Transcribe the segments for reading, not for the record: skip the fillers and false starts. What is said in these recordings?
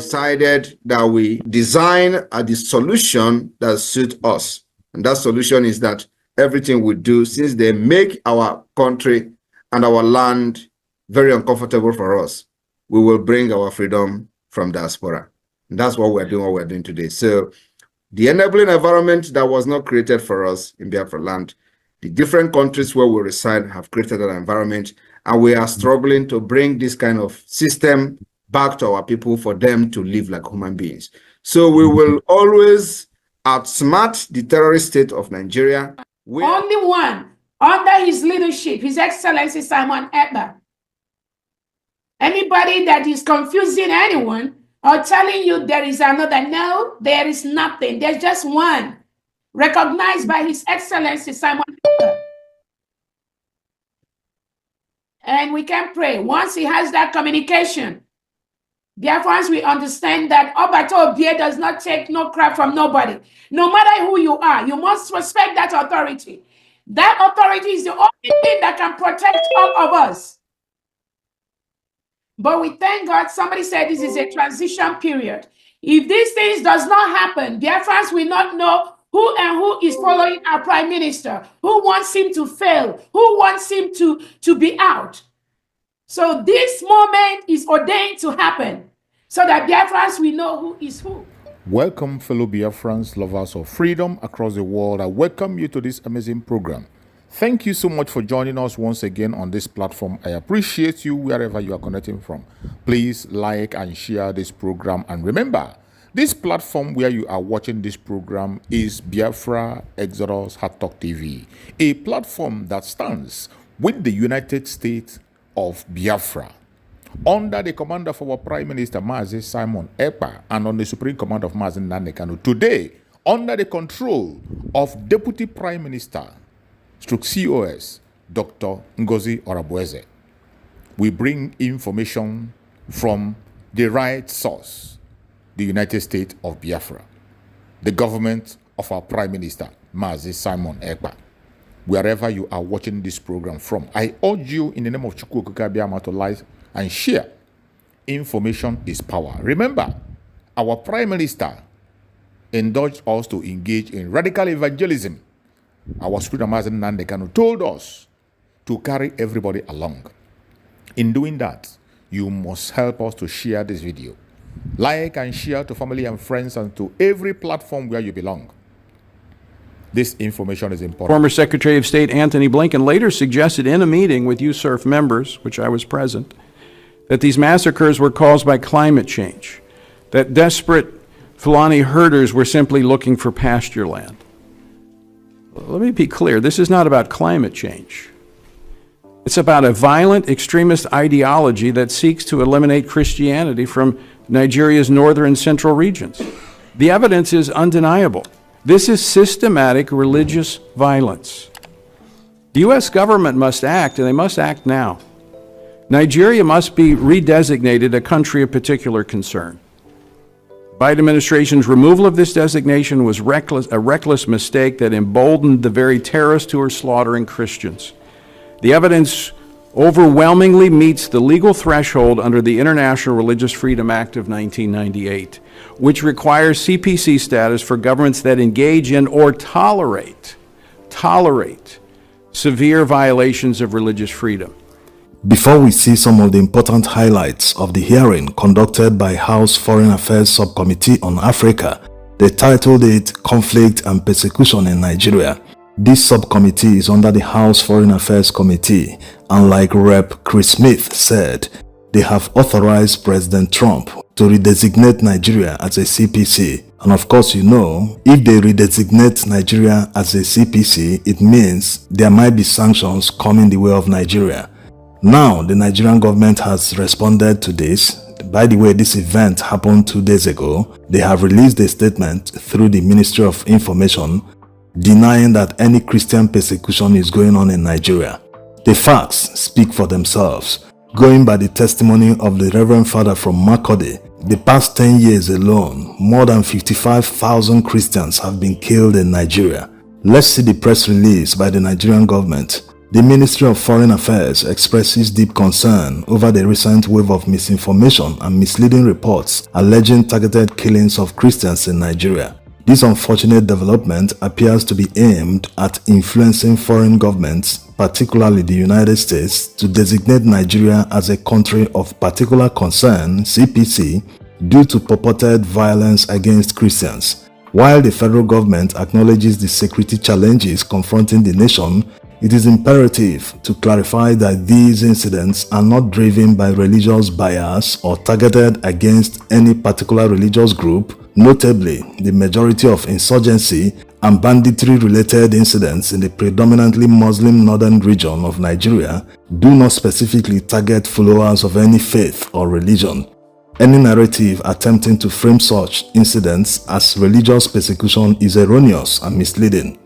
decided that we design the solution that suits us. And that solution is that everything we do, since they make our country and our land very uncomfortable for us, we will bring our freedom from diaspora. And that's what we're doing today. So the enabling environment that was not created for us in Biafra land, the different countries where we reside have created an environment, and we are struggling to bring this kind of system back to our people for them to live like human beings. So we will always outsmart the terrorist state of Nigeria. Only one, under his leadership, His Excellency Simon Ekpa. Anybody that is confusing anyone or telling you there is another, no, there is nothing. There's just one, recognized by His Excellency Simon Ekpa. And we can pray. Once he has that communication, Biafrans, we understand that Obato Obie does not take no crap from nobody. No matter who you are, you must respect that authority. That authority is the only thing that can protect all of us. But we thank God, somebody said this is a transition period. If these things does not happen, Biafrans will not know who is following our prime minister, who wants him to fail, who wants him to be out. So this moment is ordained to happen so that Biafrans will know who is who. Welcome, fellow Biafrans, lovers of freedom across the world. I welcome you to this amazing program. Thank you so much for joining us once again on this platform. I appreciate you wherever you are connecting from. Please like and share this program. And remember, this platform where you are watching this program is Biafra Exodus Hard Talk TV, a platform that stands with the United States of Biafra, under the command of our Prime Minister Mazi Simon Ekpa, and on the Supreme Command of Mazi Nnamdi Kanu. Today, under the control of Deputy Prime Minister COS Dr. Ngozi Orabueze, we bring information from the right source, the United States of Biafra, the government of our Prime Minister Mazi Simon Ekpa. Wherever you are watching this program from, I urge you in the name of Chukwu Okike Abiama to like and share. Information is power. Remember, our Prime Minister encouraged us to engage in radical evangelism. Our Supreme Mazi Nnamdi Kanu told us to carry everybody along. In doing that, you must help us to share this video. Like and share to family and friends and to every platform where you belong. This information is important. Former Secretary of State Antony Blinken later suggested in a meeting with USERF members, which I was present, that these massacres were caused by climate change, that desperate Fulani herders were simply looking for pasture land. Let me be clear, this is not about climate change. It's about a violent extremist ideology that seeks to eliminate Christianity from Nigeria's northern and central regions. The evidence is undeniable. This is systematic religious violence. The U.S. government must act, and they must act now. Nigeria must be redesignated a country of particular concern. Biden administration's removal of this designation was a reckless mistake that emboldened the very terrorists who are slaughtering Christians. The evidence overwhelmingly meets the legal threshold under the International Religious Freedom Act of 1998, which requires CPC status for governments that engage in or tolerate severe violations of religious freedom. Before we see some of the important highlights of the hearing conducted by House Foreign Affairs Subcommittee on Africa, they titled it Conflict and Persecution in Nigeria. This subcommittee is under the House Foreign Affairs Committee, and like Rep. Chris Smith said, they have authorized President Trump to redesignate Nigeria as a CPC. And of course, you know, if they redesignate Nigeria as a CPC, it means there might be sanctions coming the way of Nigeria. Now, the Nigerian government has responded to this. By the way, this event happened 2 days ago. They have released a statement through the Ministry of Information denying that any Christian persecution is going on in Nigeria. The facts speak for themselves. Going by the testimony of the Reverend Father from Makurdi, the past 10 years alone, more than 55,000 Christians have been killed in Nigeria. Let's see the press release by the Nigerian government The Ministry of Foreign Affairs expresses deep concern over the recent wave of misinformation and misleading reports alleging targeted killings of Christians in Nigeria. This unfortunate development appears to be aimed at influencing foreign governments, particularly the United States, to designate Nigeria as a country of particular concern (CPC) due to purported violence against Christians. While the federal government acknowledges the security challenges confronting the nation, it is imperative to clarify that these incidents are not driven by religious bias or targeted against any particular religious group. Notably, the majority of insurgency and banditry-related incidents in the predominantly Muslim northern region of Nigeria do not specifically target followers of any faith or religion. Any narrative attempting to frame such incidents as religious persecution is erroneous and misleading.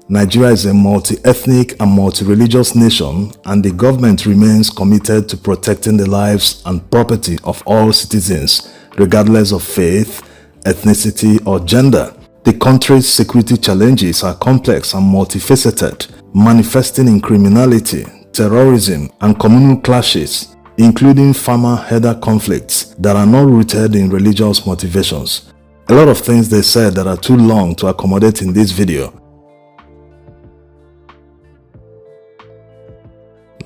Nigeria is a multi-ethnic and multi-religious nation, and the government remains committed to protecting the lives and property of all citizens, regardless of faith, ethnicity, or gender. The country's security challenges are complex and multifaceted, manifesting in criminality, terrorism, and communal clashes, including farmer-herder conflicts that are not rooted in religious motivations. A lot of things they said that are too long to accommodate in this video.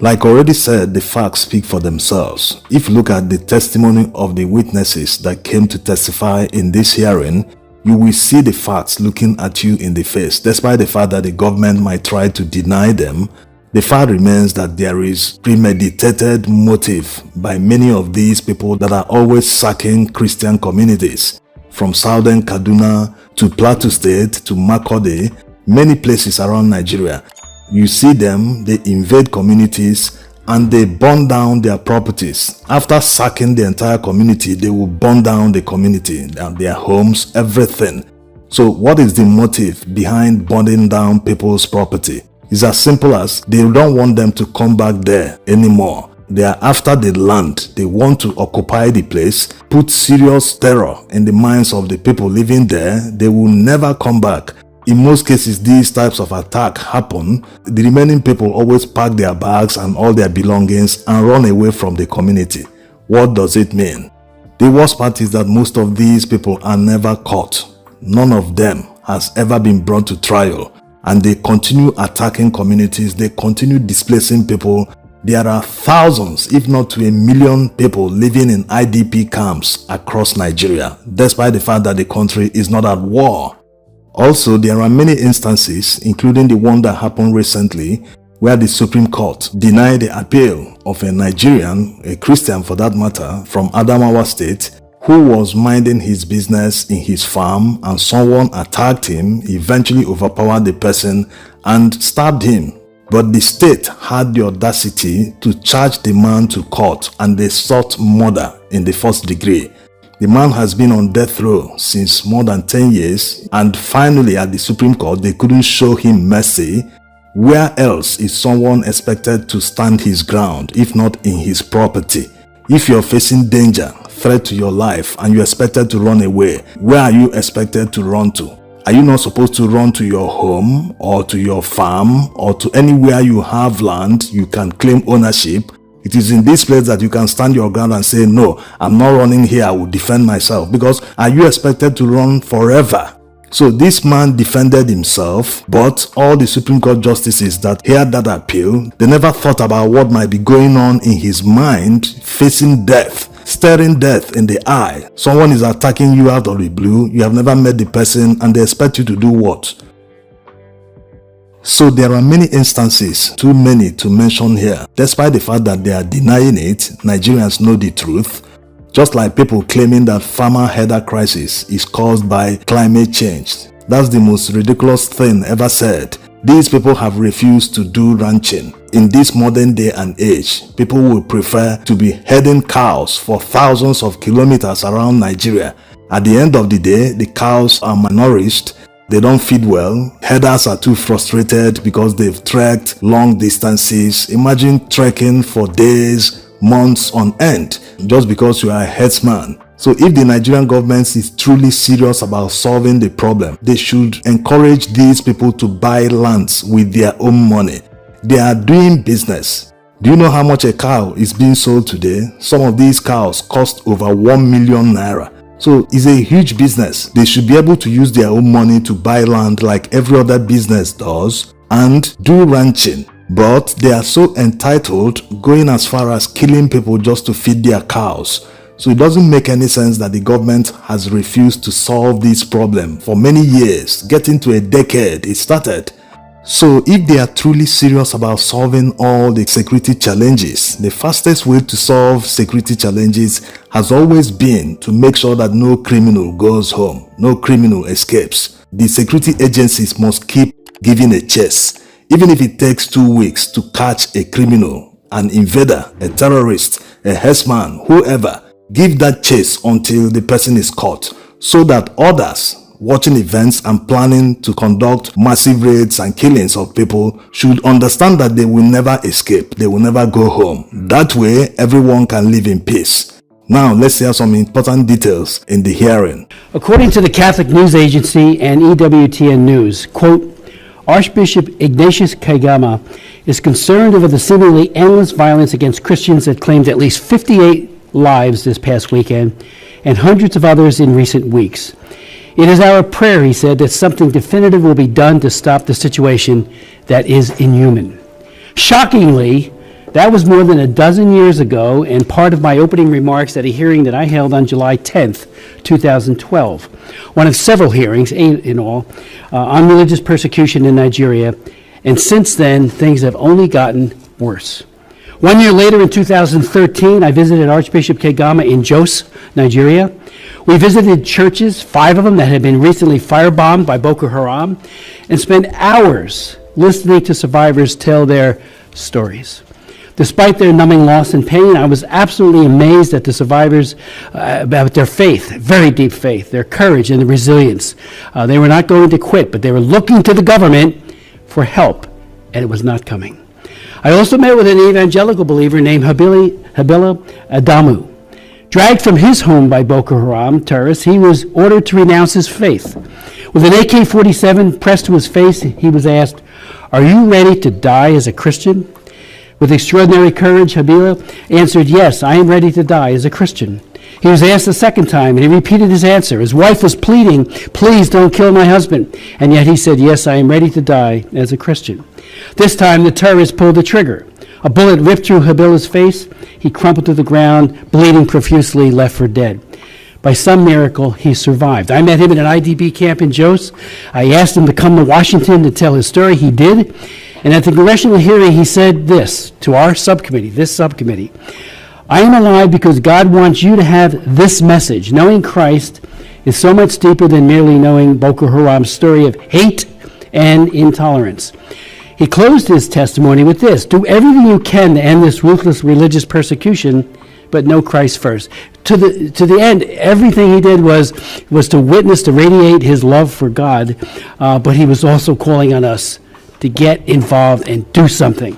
Like already said, the facts speak for themselves. If you look at the testimony of the witnesses that came to testify in this hearing, you will see the facts looking at you in the face. Despite the fact that the government might try to deny them, the fact remains that there is premeditated motive by many of these people that are always sacking Christian communities. From southern Kaduna to Plateau State to Makurdi, many places around Nigeria. You see them, they invade communities and they burn down their properties. After sacking the entire community, they will burn down the community, their homes, everything. So what is the motive behind burning down people's property? It's as simple as they don't want them to come back there anymore. They are after the land. They want to occupy the place, put serious terror in the minds of the people living there. They will never come back. In most cases, these types of attack happen. The remaining people always pack their bags and all their belongings and run away from the community. What does it mean? The worst part is that most of these people are never caught. None of them has ever been brought to trial. And they continue attacking communities. They continue displacing people. There are thousands, if not to 1 million people living in IDP camps across Nigeria, despite the fact that the country is not at war. Also, there are many instances, including the one that happened recently, where the Supreme Court denied the appeal of a Nigerian, a Christian for that matter, from Adamawa State, who was minding his business in his farm and someone attacked him, eventually overpowered the person and stabbed him. But the state had the audacity to charge the man to court and they sought murder in the first degree. The man has been on death row since more than 10 years and finally at the Supreme Court they couldn't show him mercy. Where else is someone expected to stand his ground if not in his property? If you're facing danger, threat to your life and you're expected to run away, where are you expected to run to? Are you not supposed to run to your home or to your farm or to anywhere you have land you can claim ownership? It is in this place that you can stand your ground and say, no, I'm not running here, I will defend myself. Because are you expected to run forever? So this man defended himself, but all the Supreme Court justices that heard that appeal, they never thought about what might be going on in his mind, facing death, staring death in the eye. Someone is attacking you out of the blue, you have never met the person, and they expect you to do what? So there are many instances, too many to mention here. Despite the fact that they are denying it, Nigerians know the truth. Just like people claiming that farmer-herder crisis is caused by climate change. That's the most ridiculous thing ever said. These people have refused to do ranching. In this modern day and age, people would prefer to be herding cows for thousands of kilometers around Nigeria. At the end of the day, the cows are malnourished. They don't feed well. Herders are too frustrated because they've trekked long distances. Imagine trekking for days, months on end just because you are a herdsman. So if the Nigerian government is truly serious about solving the problem, they should encourage these people to buy lands with their own money. They are doing business. Do you know how much a cow is being sold today? Some of these cows cost over 1 million naira. So it's a huge business. They should be able to use their own money to buy land like every other business does and do ranching. But they are so entitled, going as far as killing people just to feed their cows. So it doesn't make any sense that the government has refused to solve this problem for many years, getting to a decade it started. So if they are truly serious about solving all the security challenges, the fastest way to solve security challenges has always been to make sure that no criminal goes home, no criminal escapes. The security agencies must keep giving a chase, even if it takes 2 weeks to catch a criminal, an invader, a terrorist, a herdsman, whoever. Give that chase until the person is caught, so that others watching events and planning to conduct massive raids and killings of people should understand that they will never escape, they will never go home. That way, everyone can live in peace. Now, let's hear some important details in the hearing. According to the Catholic News Agency and EWTN News, quote, Archbishop Ignatius Kagama is concerned over the seemingly endless violence against Christians that claimed at least 58 lives this past weekend and hundreds of others in recent weeks. It is our prayer, he said, that something definitive will be done to stop the situation that is inhuman. Shockingly, that was more than a dozen years ago and part of my opening remarks at a hearing that I held on July 10th, 2012. One of several hearings, 8 in all, on religious persecution in Nigeria. And since then, things have only gotten worse. 1 year later, in 2013, I visited Archbishop Kagama in Jos, Nigeria. We visited churches, 5 of them that had been recently firebombed by Boko Haram, and spent hours listening to survivors tell their stories. Despite their numbing loss and pain, I was absolutely amazed at the survivors, about their faith, very deep faith, their courage and the resilience. They were not going to quit, but they were looking to the government for help, and it was not coming. I also met with an evangelical believer named Habila Adamu. Dragged from his home by Boko Haram terrorists, he was ordered to renounce his faith. With an AK-47 pressed to his face, he was asked, "Are you ready to die as a Christian?" With extraordinary courage, Habila answered, "Yes, I am ready to die as a Christian." He was asked a second time, and he repeated his answer. His wife was pleading, "Please don't kill my husband." And yet he said, "Yes, I am ready to die as a Christian." This time, the terrorist pulled the trigger. A bullet ripped through Habila's face. He crumpled to the ground, bleeding profusely, left for dead. By some miracle, he survived. I met him at an IDP camp in Jos. I asked him to come to Washington to tell his story. He did. And at the congressional hearing, he said this to our subcommittee, this subcommittee: "I am alive because God wants you to have this message. Knowing Christ is so much deeper than merely knowing Boko Haram's story of hate and intolerance." He closed his testimony with this: "Do everything you can to end this ruthless religious persecution, but know Christ first." To the end, everything he did was to witness, to radiate his love for God, but he was also calling on us to get involved and do something.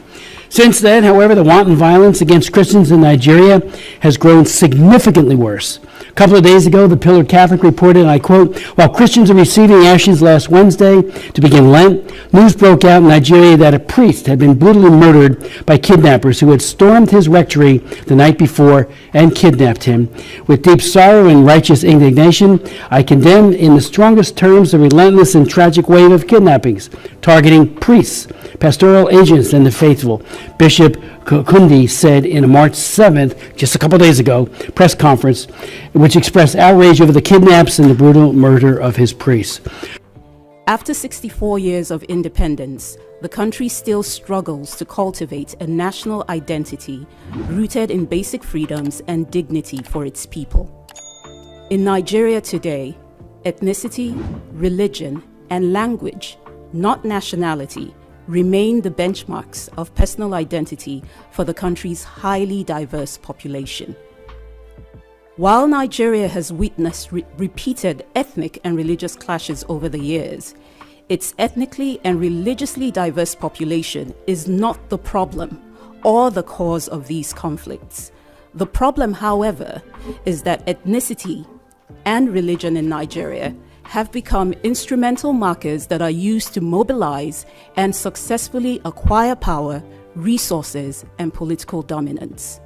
Since then, however, the wanton violence against Christians in Nigeria has grown significantly worse. A couple of days ago, the Pillar Catholic reported, and I quote, "While Christians are receiving ashes last Wednesday to begin Lent, news broke out in Nigeria that a priest had been brutally murdered by kidnappers who had stormed his rectory the night before and kidnapped him. With deep sorrow and righteous indignation, I condemn in the strongest terms the relentless and tragic wave of kidnappings, targeting priests, pastoral agents, and the faithful," Bishop Kundi said in a March 7th, just a couple days ago, press conference, which expressed outrage over the kidnaps and the brutal murder of his priests. After 64 years of independence, the country still struggles to cultivate a national identity rooted in basic freedoms and dignity for its people. In Nigeria today, ethnicity, religion, and language, not nationality, remain the benchmarks of personal identity for the country's highly diverse population. While Nigeria has witnessed repeated ethnic and religious clashes over the years, its ethnically and religiously diverse population is not the problem or the cause of these conflicts. The problem, however, is that ethnicity and religion in Nigeria have become instrumental markers that are used to mobilize and successfully acquire power, resources, and political dominance.